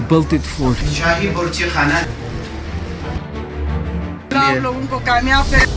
Baltit Fort शाही बुर्ज खाना आप लोगों को कामयाब करें।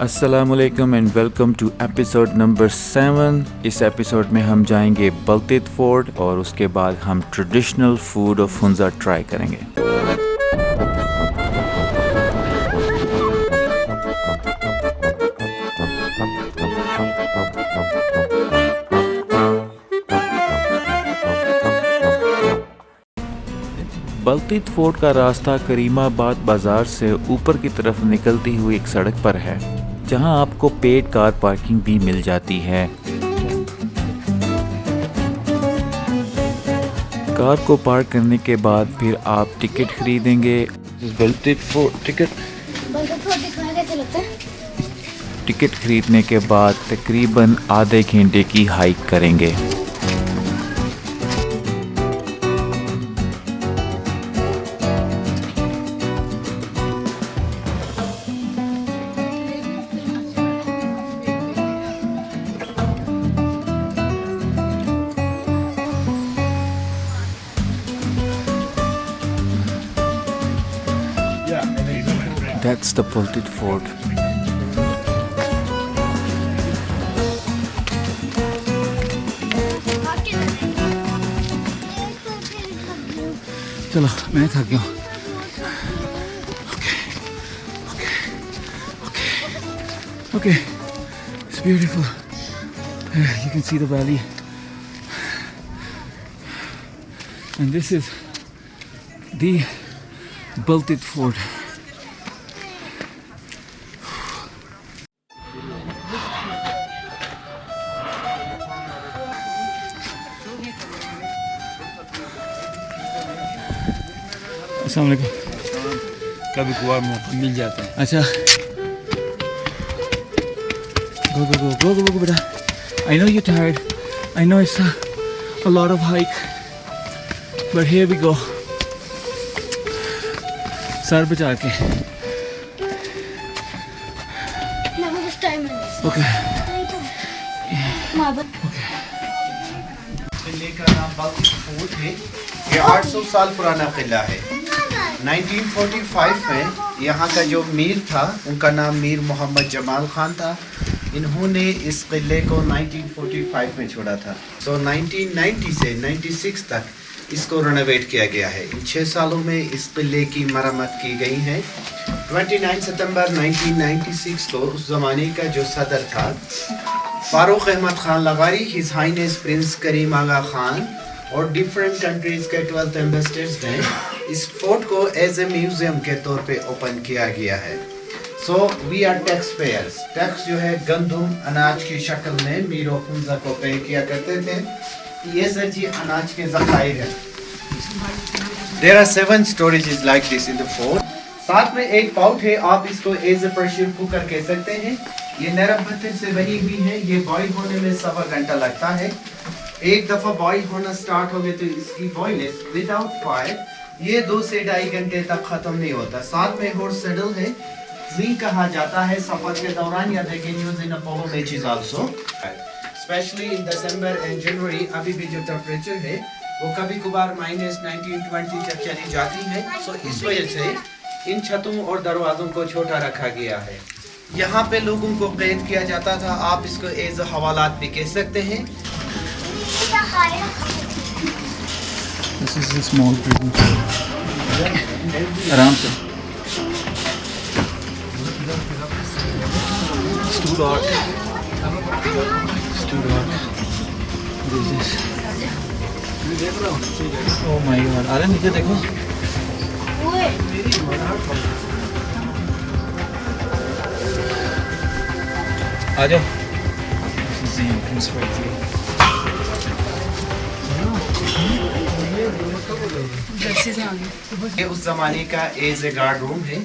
अस्सलामुअलैकुम and welcome to episode number 7। इस एपिसोड में हम जाएंगे बल्तित फोर्ट और उसके बाद हम traditional food of Hunza try करेंगे। बल्तित फोर्ट का रास्ता करीमाबाद बाजार से ऊपर की तरफ निकलती हुई एक सड़क पर है, जहां आपको पेड कार पार्किंग भी मिल जाती है। कार को पार्क करने के बाद फिर आप टिकट खरीदेंगे। बल्तित फोर्ट टिकट खरीदने के बाद तकरीबन आधे घंटे की हाइक करेंगे। That's the Baltit Fort. चलो मैं थक गया हूँ। Okay. It's beautiful. You can see the valley. And this is the Baltit Fort. अस्सलाम वालेकुम। कभी कभार मौका मिल जाता है। अच्छा, go बेटा। I know you're tired. I know it's a lot of hike, but here we go. Sir बचा के। Okay. किले का नाम बल्तित फोर्ट है। ये 800 साल पुराना किला है। 1945 में यहाँ का जो मीर था, उनका नाम मीर मोहम्मद जमाल खान था। इन्होंने इस किले को 1945 में छोड़ा था। तो 1990 से 96 तक इसको रेनोवेट किया गया है। इन 6 सालों में इस किले की मरम्मत की गई है। 29 सितंबर 1996 को उस ज़माने का जो सदर था फारूक अहमद खान लगारी, his highness prince Karim Aga Khan और डिफरेंट कंट्रीज के 12 एम्बेसडर्स ने इस फोर्ट को एज ए म्यूजियम के तौर पे ओपन किया गया है। So we are tax payers. Tax जो है गंदम अनाज की शक्ल में मीर ऑफ हुंजा को पे किया करते थे। ये सर जी अनाज के ज़खायर है। There are 7 storages like this in the fort. साथ में एक पाउट है, आप इसको एज ए प्रेशर कुकर कह सकते हैं। ये नरम पत्थर से बनी हुई है। ये बॉईल होने में 1.25 घंटा लगता है। एक दफ़ा बॉईल होना स्टार्ट हो गए तो इसकी बॉयलेस विदाउट फायर ये 2 से 2.5 घंटे तक ख़त्म नहीं होता। साथ में हॉर्स सैडल है, जी कहा जाता है सफ़र के दौरान, या they can use in Apollo matches also, specially in December and January. अभी भी जो टेम्परेचर है वो कभी कभार -19-20 तक चली जाती है। सो इस वजह से इन छतों और दरवाज़ों को छोटा रखा गया है। यहाँ पे लोगों को कैद किया जाता था। आप इसको एज अ हवालात भी कह सकते हैं। This is a small prison. आराम से। It's too dark. It's too dark. What is this? Oh my God! अरे नीचे देखो। आ जाओ। ये उस जमाने का एज ए गार्ड रूम है।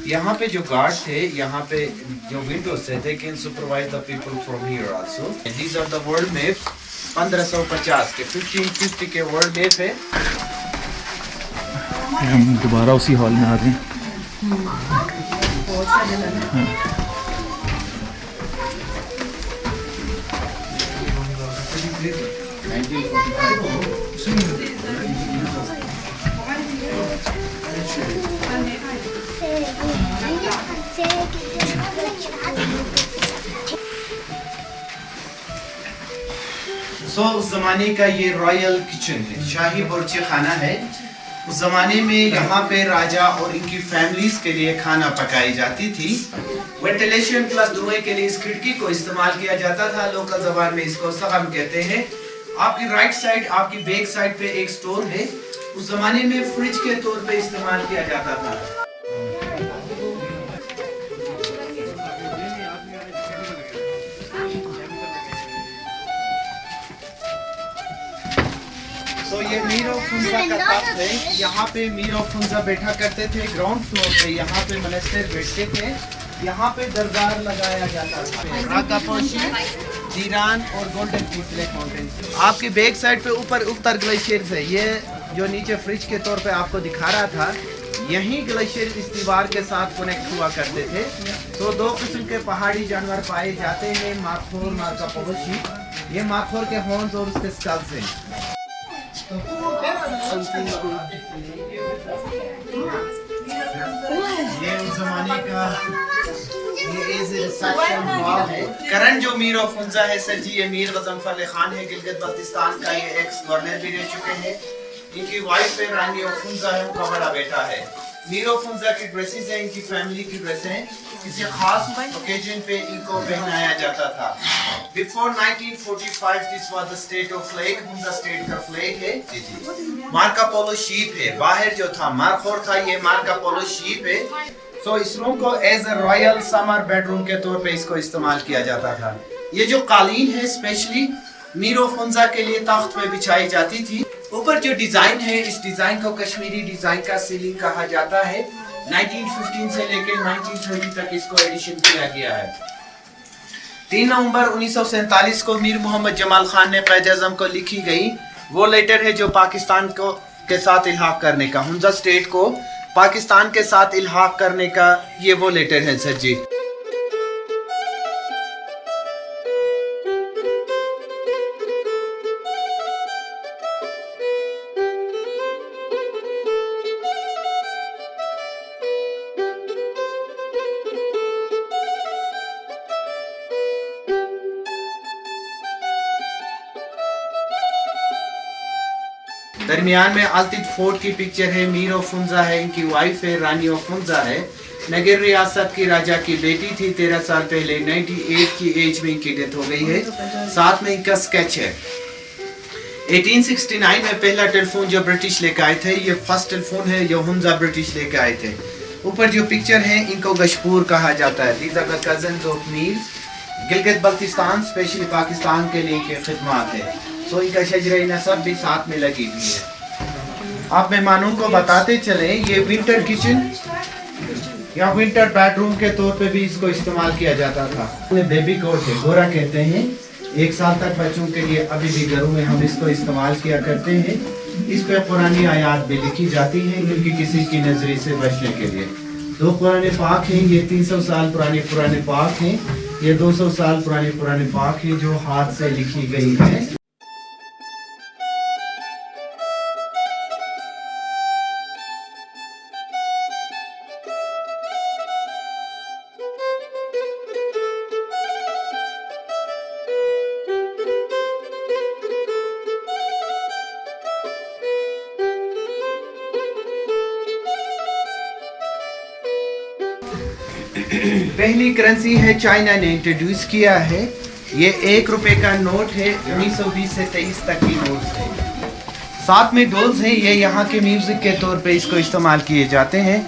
यहाँ पे जो गार्ड थे, यहाँ पे जो विंडोज थे, they can supervise the people from here also. And these are the world maps 1550 के 1550 के वर्ल्ड मैप है। हम दोबारा उसी हॉल में आ गए। उस जमाने का ये रॉयल किचन है, शाही बुर्जी खाना है। उस जमाने में यहाँ पे राजा और इनकी फैमिलीज के लिए खाना पकाई जाती थी। वेंटिलेशन प्लस धुएं के लिए इस खिड़की को इस्तेमाल किया जाता था। लोकल जबान में इसको सगम कहते हैं। आपकी राइट साइड, आपकी बैक साइड पे एक स्टोर है। उस जमाने में फ्रिज के तौर पे इस्तेमाल किया जाता था। तो ये मीर ऑफ फुंजा का तख्त है। यहाँ पे मीर ऑफ फुंजा बैठा करते थे। ग्राउंड फ्लोर पे यहाँ पे मनेस्टर बैठते थे। यहाँ पे दरबार लगाया जाता था। राकापोशी, दीरान और गोल्डन लेक माउंटेन। आपके बैक साइड पे ऊपर उत्तर ग्लेशियर है। ये जो नीचे फ्रिज के तौर पे आपको दिखा रहा था, यही ग्लेशियर इस दीवार के साथ कनेक्ट हुआ करते थे। तो दो किस्म के पहाड़ी जानवर पाए जाते हैं, माखोर, मार्कापोशी। ये माखोर के हॉर्न्स और उसके स्कल्स हैं। ये उस जमाने का करंट जो मीर ऑफ फुंजा है सर जी, ये मीर गजनफर अली खान है। गिलगित बल्तिस्तान का ये एक्स गवर्नर भी रह चुके हैं। इनकी वाइफ है रानी ऑफ फुंजा है, उनका बड़ा बेटा है। मीर ऑफ फुंजा की ड्रेसेस हैं, इनकी फैमिली की ड्रेस हैं। किसी खास ओकेजन पे इनको पहनाया जाता था। Before 1945 this was the state of flag. Hunza state का फ्लैग है। जी जी। मार्का पोलो शीप है। बाहर जो था मारखोर था, ये मार्का पोलो शीप है। सो इस रूम को as a royal summer bedroom के तौर पे इसको इस्तेमाल किया जाता था। ये जो कालीन है स्पेशली मीर ऑफ फुंजा के लिए तख्त पे बिछाई जाती थी। ऊपर जो डिजाइन है, इस डिजाइन को कश्मीरी डिजाइन का सीलिंग कहा जाता है। 1915 से लेकर 1930 तक इसको एडिशन किया गया है। 3 नवंबर 1947 को मीर मोहम्मद जमाल खान ने क़ायद-ए-आज़म को लिखी गई वो लेटर है जो पाकिस्तान को के साथ इल्हाक करने का, हुंजा स्टेट को पाकिस्तान के साथ इल्हाक करने का ये वो लेटर है सर जी। दरमियान में अल्तित फोर्ट की पिक्चर है। मीर ऑफ फुंजा है, इनकी वाइफ है, रानी ऑफ फुंजा है। नगर रियासत की राजा की बेटी थी। 13 साल पहले 98 की एज में इनकी डेथ हो गई है। साथ में इनका स्केच है। 1869 में पहला टेलीफोन जो ब्रिटिश लेकर आए थे, ये फर्स्ट टेलीफोन है जो हुंजा ब्रिटिश लेकर आए थे। ऊपर जो पिक्चर है, इनको गशपूर कहा जाता है। These are the cousins of Mir. Gilgit Baltistan specially Pakistan के लिए इनकी खिदमत है। तो इनका शजरे नसब भी साथ में लगी हुई है। आप मेहमानों को बताते चले, ये विंटर किचन या विंटर बेडरूम के तौर पे भी इसको इस्तेमाल किया जाता था। बेबी कोट है, गोरा कहते हैं। 1 साल तक बच्चों के लिए अभी भी घरों में हम इसको इस्तेमाल किया करते हैं। इस पे पुरानी आयात भी लिखी जाती हैं क्योंकि किसी की नजरी से बचने के लिए। 2 कुरान पाक हैं, ये 300 साल पुराने पाक हैं। ये 200 साल पुराने पाक हैं जो हाथ से लिखी गई है। पहली करेंसी है चाइना ने इंट्रोड्यूस किया है। ये 1 रुपए का नोट है। 1920 से 23 तक की नोट है। साथ में डोल्स है, ये यहाँ के म्यूजिक के तौर पे इसको इस्तेमाल किए जाते हैं।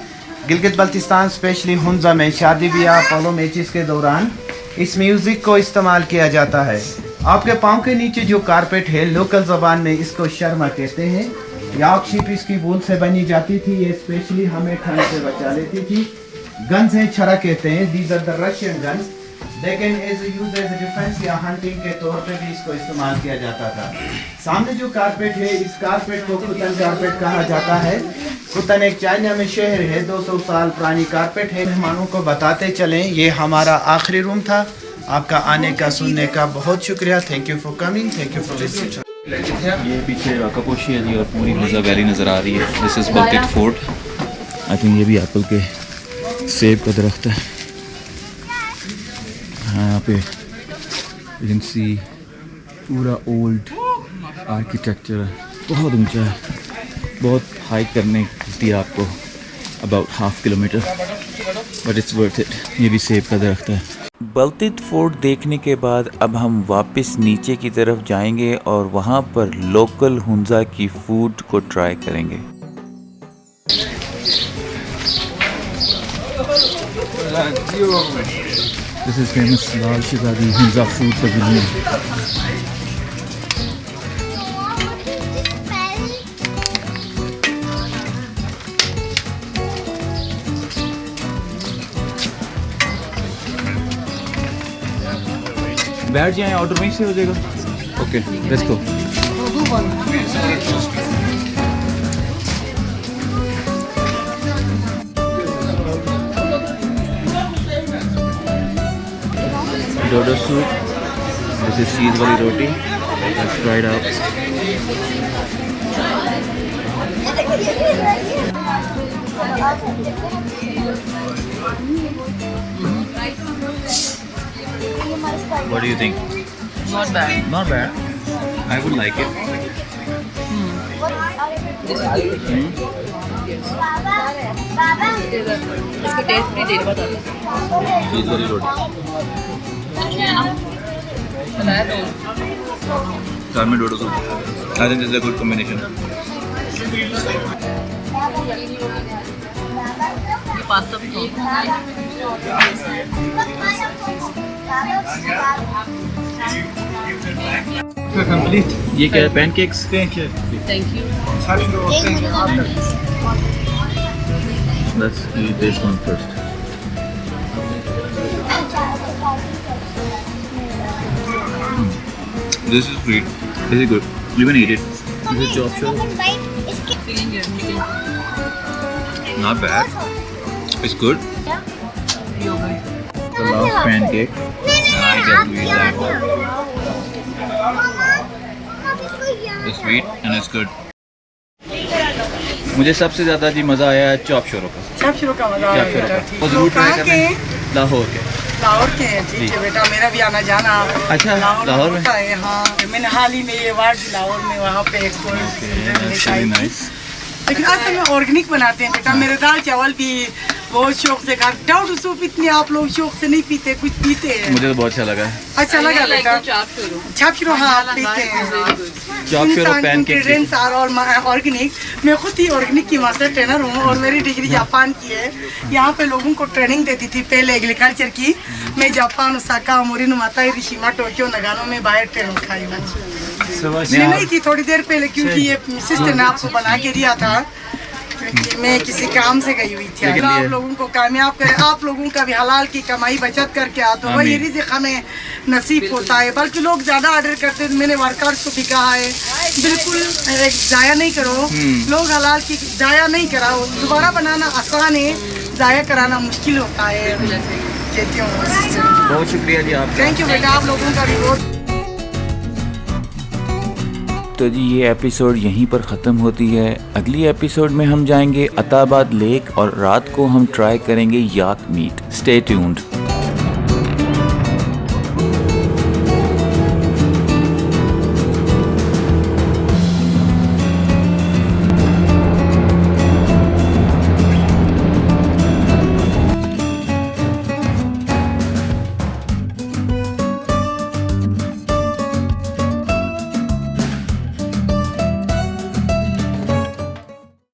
गिलगित बल्तिस्तान स्पेशली हुंजा में शादी ब्याह पोलो मैचेस के दौरान इस म्यूज़िक को इस्तेमाल किया जाता है। आपके पाँव के नीचे जो कारपेट है लोकल ज़बान में इसको शर्मा कहते हैं। याक शीप इसकी वूल से बनी जाती थी। ये स्पेशली हमें ठंड से बचा लेती थी। गन्स हैं छरा कहते हैं। These are the Russian guns. They can use as a defence या हंटिंग के तौर पे भी इसको इस्तेमाल किया जाता था। सामने जो कारपेट है इस कारपेट को कुतन कारपेट कहा जाता है। कुतन एक चाइना में शहर है। 200 साल पुरानी कारपेट है। मेहमानों को बताते चलें ये हमारा आखिरी रूम था। आपका आने का सुनने का बहुत शुक्रिया। Thank you for coming. Thank you for listening. ये पीछे कपोशी है और पूरी हुंजा वैली नज़र आ रही है। This is Baltit fort. I think ये भी एप्पल के सेब का दरख्त है। हाँ यहाँ पे यू कैन सी पूरा ओल्ड आर्किटेक्चर है। बहुत ऊंचा है। बहुत हाइक करने होती है आपको about half kilometre, but it's worth it. ये भी सेब का दरख्त है। बल्तित फोर्ट देखने के बाद अब हम वापस नीचे की तरफ जाएंगे और वहाँ पर लोकल हुंजा की फूड को ट्राई करेंगे। This is famous Lal Shehzadi Hunza food pavilion. बैठ जाएं, ऑर्डर वहीं से हो जाएगा। Okay, let's go. Dodo soup, this is cheese वाली रोटी, fried out. What do you think? Not bad. Not bad. I would like it. इसका टेस्ट नहीं देर बता चीज़ वाली रोटी। साथ में dodo soup. I think this is a good combination. ये पास्ता भी कंप्लीट। ये क्या है? Pancakes. Thank you. Let's eat this one first. This is sweet. This is good. You can eat it. This is chop chop. Not bad. It's good. The last pancake. And I get to eat that one. It's sweet and it's good. मुझे सबसे ज़्यादा जी मज़ा आया है chop sorrow का। सब शुरू का मजा आया बेटा। ठीक वो है। ज़रूर तो ट्राई कहाँ करना के? है। लाहौर के। लाहौर के हैं। ठीक है बेटा, मेरा भी आना जाना। अच्छा, लाहौर में? होता है। हाँ, मैंने हाल ही में ये वार्ड लाहौर में वहाँ पे That's really nice. लेकिन असल में ऑर्गेनिक बनाते हैं बेटा। मेरे दाल चावल भी बहुत शौक से खाते। डाउट सूप इतने आप लोग शौक से नहीं पीते, कुछ पीते हैं। मुझे तो बहुत अच्छा लगा है। अच्छा लगा बेटा। छाप शुरू हाँ आप पीते हैं। Chop sorrow pancake. ऑर्गेनिक। मैं खुद ही ऑर्गेनिक की मास्टर ट्रेनर हूँ और मेरी डिग्री जापान की है। यहाँ पे लोगों को ट्रेनिंग देती थी पहले एग्रीकल्चर की। मैं जापान, ओसाका, मोरिनो, माता हिरोशिमा, टोक्यो, नगानो में बाहर ट्रेनिंग खाई हूँ। मैं नहीं थी थोड़ी देर पहले, क्योंकि ये सिस्टर ने आपको बना के दिया था, क्योंकि मैं किसी काम से गई हुई थी। अगर आप लोगों को कामयाब करे, आप लोगों का भी हलाल की कमाई बचत करके आ तो वही रिज़्क़ हमें नसीब होता है। बल्कि लोग ज़्यादा ऑर्डर करते हैं। मैंने वर्कर्स को भी कहा है बिल्कुल ज़ाया नहीं करो। लोग हलाल की ज़ाया नहीं कराओ। दोबारा बनाना आसान है, ज़ाया कराना मुश्किल होता है। कहती हूँ। बहुत शुक्रिया जी आपका। थैंक यू बेटा, आप लोगों का भी बहुत। तो जी ये एपिसोड यहीं पर ख़त्म होती है। अगली एपिसोड में हम जाएंगे अताबाद लेक और रात को हम ट्राई करेंगे याक मीट। Stay tuned.